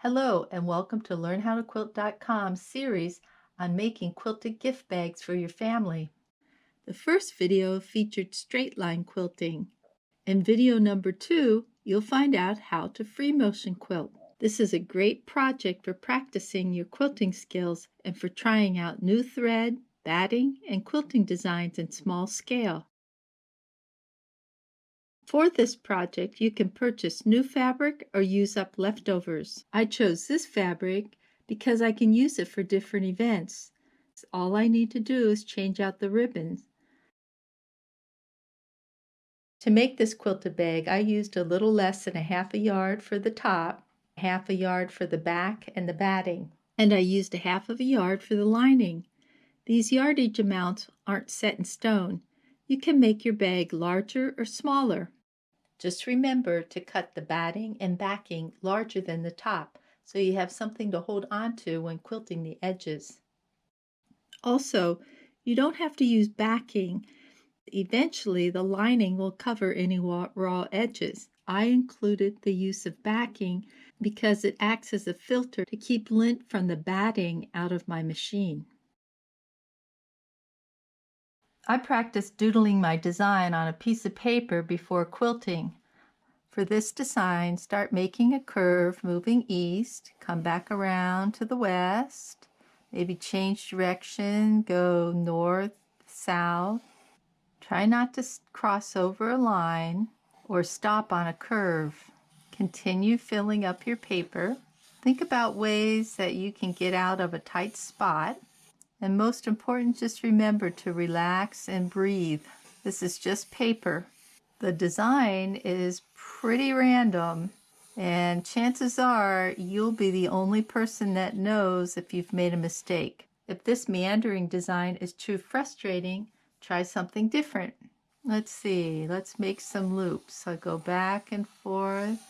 Hello and welcome to LearnHowToQuilt.com series on making quilted gift bags for your family. The first video featured straight line quilting. In video number 2, you'll find out how to free motion quilt. This is a great project for practicing your quilting skills and for trying out new thread, batting, and quilting designs in small scale. For this project, you can purchase new fabric or use up leftovers. I chose this fabric because I can use it for different events. All I need to do is change out the ribbons. To make this quilted bag, I used a little less than a half a yard for the top, half a yard for the back and the batting, and I used a half of a yard for the lining. These yardage amounts aren't set in stone. You can make your bag larger or smaller. Just remember to cut the batting and backing larger than the top so you have something to hold on to when quilting the edges. Also, you don't have to use backing. Eventually, the lining will cover any raw edges. I included the use of backing because it acts as a filter to keep lint from the batting out of my machine. I practiced doodling my design on a piece of paper before quilting. For this design, start making a curve moving east, come back around to the west, maybe change direction, go north, south. Try not to cross over a line or stop on a curve. Continue filling up your paper. Think about ways that you can get out of a tight spot. And most important, just remember to relax and breathe. This is just paper. The design is pretty random, and chances are you'll be the only person that knows if you've made a mistake. If this meandering design is too frustrating, try something different. Let's see, let's make some loops. I'll go back and forth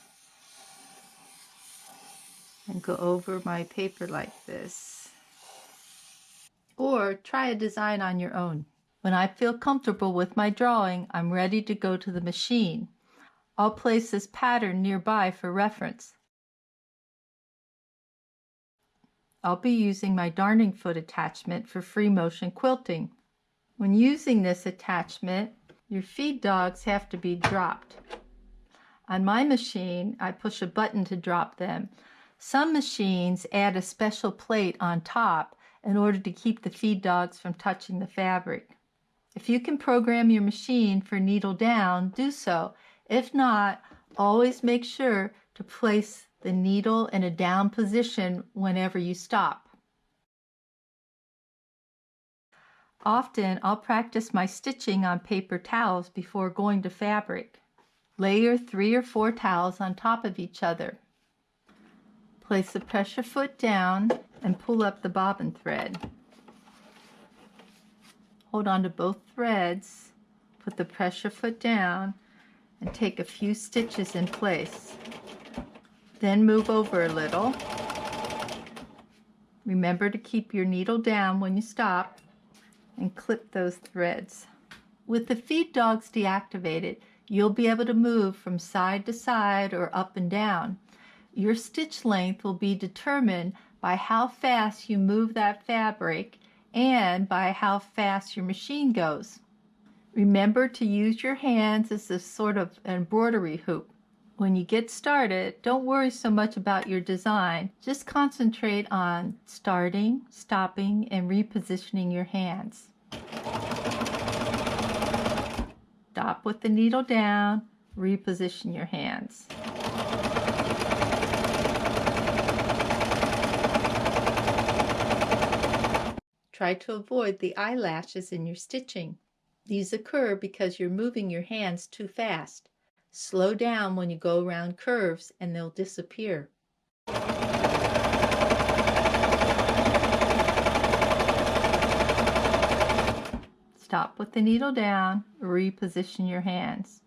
and go over my paper like this. Or try a design on your own. When I feel comfortable with my drawing, I'm ready to go to the machine. I'll place this pattern nearby for reference. I'll be using my darning foot attachment for free motion quilting. When using this attachment, your feed dogs have to be dropped. On my machine, I push a button to drop them. Some machines add a special plate on top in order to keep the feed dogs from touching the fabric. If you can program your machine for needle down, do so. If not, always make sure to place the needle in a down position whenever you stop. Often, I'll practice my stitching on paper towels before going to fabric. Layer 3 or 4 towels on top of each other. Place the pressure foot down and pull up the bobbin thread. Hold on to both threads, put the pressure foot down, and take a few stitches in place. Then move over a little. Remember to keep your needle down when you stop, and clip those threads. With the feed dogs deactivated, you'll be able to move from side to side or up and down. Your stitch length will be determined by how fast you move that fabric and by how fast your machine goes. Remember to use your hands as a sort of embroidery hoop. When you get started, don't worry so much about your design. Just concentrate on starting, stopping, and repositioning your hands. Stop with the needle down, reposition your hands. Try to avoid the eyelashes in your stitching. These occur because you're moving your hands too fast. Slow down when you go around curves and they'll disappear. Stop with the needle down, reposition your hands.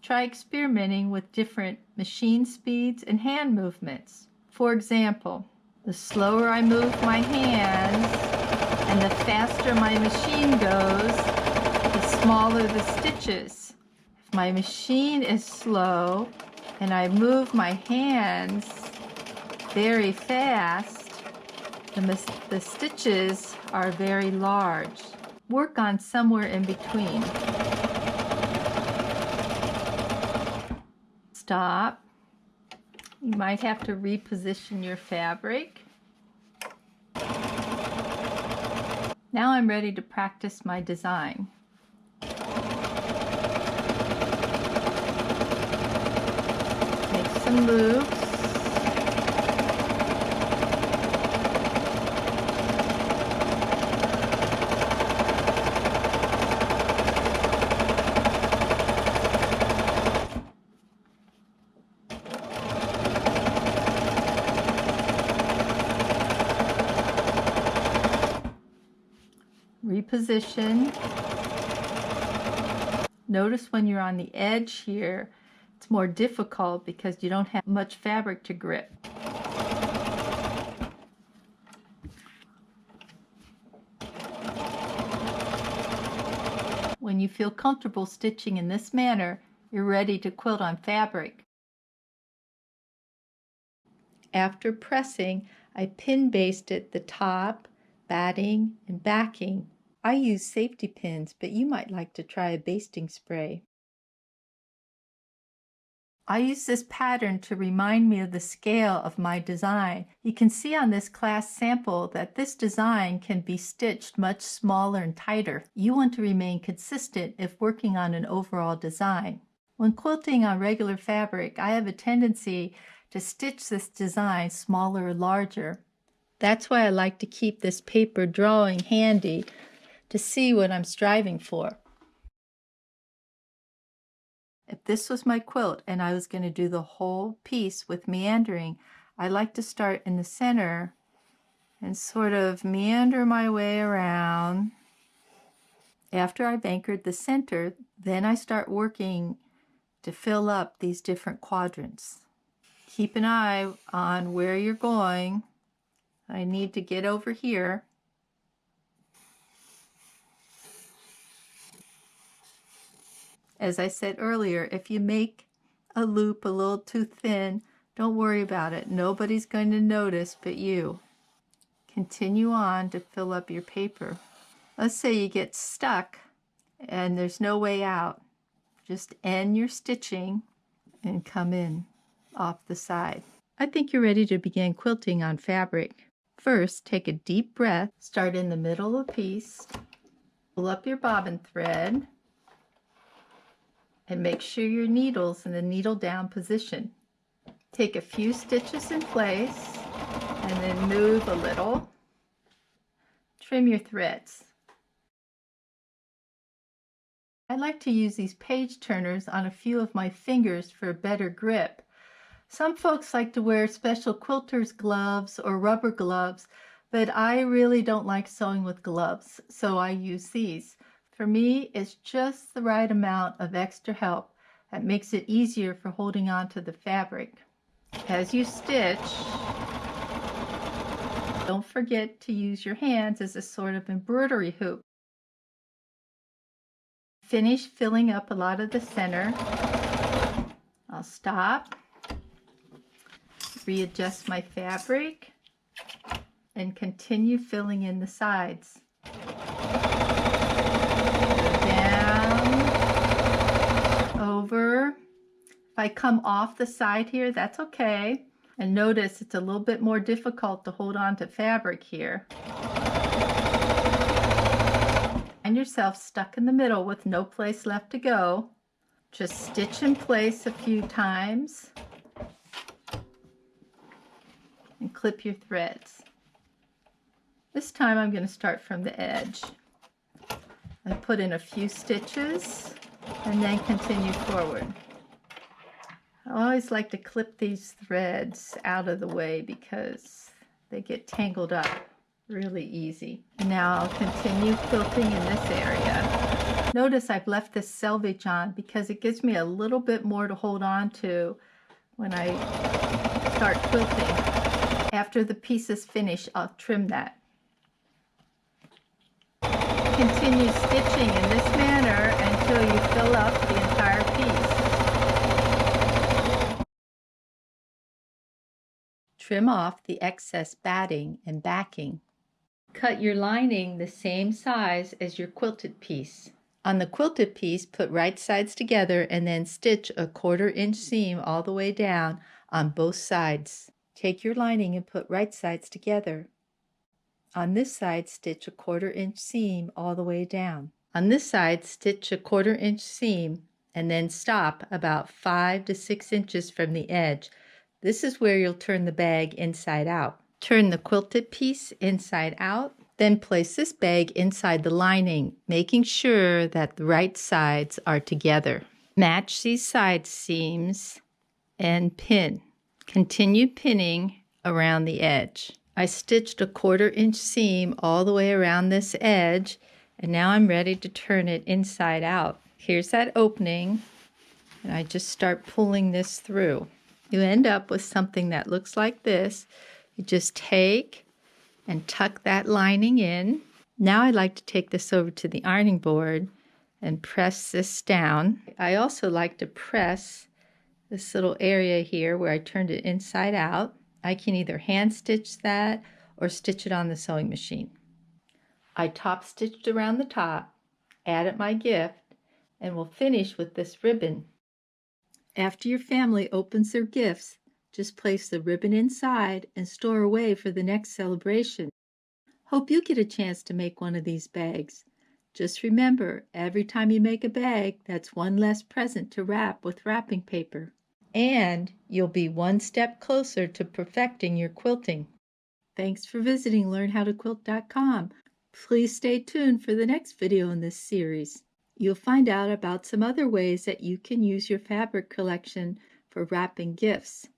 Try experimenting with different machine speeds and hand movements. For example, the slower I move my hands and the faster my machine goes, the smaller the stitches. If my machine is slow and I move my hands very fast, the stitches are very large. Work on somewhere in between. Stop. You might have to reposition your fabric. Now I'm ready to practice my design. Make some loops. Reposition. Notice when you're on the edge here, it's more difficult because you don't have much fabric to grip. When you feel comfortable stitching in this manner, you're ready to quilt on fabric. After pressing, I pin basted the top, batting, and backing. I use safety pins, but you might like to try a basting spray. I use this pattern to remind me of the scale of my design. You can see on this class sample that this design can be stitched much smaller and tighter. You want to remain consistent if working on an overall design. When quilting on regular fabric, I have a tendency to stitch this design smaller or larger. That's why I like to keep this paper drawing handy to see what I'm striving for. If this was my quilt and I was going to do the whole piece with meandering, I like to start in the center and sort of meander my way around. After I've anchored the center, then I start working to fill up these different quadrants. Keep an eye on where you're going. I need to get over here. As I said earlier, if you make a loop a little too thin, don't worry about it. Nobody's going to notice but you. Continue on to fill up your paper. Let's say you get stuck and there's no way out. Just end your stitching and come in off the side. I think you're ready to begin quilting on fabric. First, take a deep breath. Start in the middle of the piece. Pull up your bobbin thread. And make sure your needle's in the needle down position. Take a few stitches in place and then move a little. Trim your threads. I like to use these page turners on a few of my fingers for a better grip. Some folks like to wear special quilter's gloves or rubber gloves, but I really don't like sewing with gloves, so I use these. For me, it's just the right amount of extra help that makes it easier for holding on to the fabric. As you stitch, don't forget to use your hands as a sort of embroidery hoop. Finish filling up a lot of the center. I'll stop, readjust my fabric, and continue filling in the sides. Over. If I come off the side here, that's okay. And notice it's a little bit more difficult to hold on to fabric here. Find yourself stuck in the middle with no place left to go. Just stitch in place a few times and clip your threads. This time I'm going to start from the edge. I put in a few stitches and then continue forward. I always like to clip these threads out of the way because they get tangled up really easy. Now I'll continue quilting in this area. Notice I've left this selvage on because it gives me a little bit more to hold on to when I start quilting. After the piece is finished, I'll trim that. Continue stitching in this manner until you fill up the entire piece. Trim off the excess batting and backing. Cut your lining the same size as your quilted piece. On the quilted piece, put right sides together and then stitch a 1/4 inch seam all the way down on both sides. Take your lining and put right sides together. On this side, stitch a 1/4 inch seam all the way down. On this side, stitch a 1/4 inch seam and then stop about 5 to 6 inches from the edge. This is where you'll turn the bag inside out. Turn the quilted piece inside out, then place this bag inside the lining, making sure that the right sides are together. Match these side seams and pin. Continue pinning around the edge. I stitched a 1/4 inch seam all the way around this edge, and now I'm ready to turn it inside out. Here's that opening, and I just start pulling this through. You end up with something that looks like this. You just take and tuck that lining in. Now I'd like to take this over to the ironing board and press this down. I also like to press this little area here where I turned it inside out. I can either hand stitch that or stitch it on the sewing machine. I top stitched around the top, added my gift, and will finish with this ribbon. After your family opens their gifts, just place the ribbon inside and store away for the next celebration. Hope you get a chance to make one of these bags. Just remember, every time you make a bag, that's one less present to wrap with wrapping paper. And you'll be one step closer to perfecting your quilting. Thanks for visiting LearnHowToQuilt.com. Please stay tuned for the next video in this series. You'll find out about some other ways that you can use your fabric collection for wrapping gifts.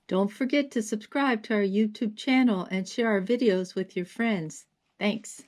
Don't forget to subscribe to our YouTube channel and share our videos with your friends. Thanks.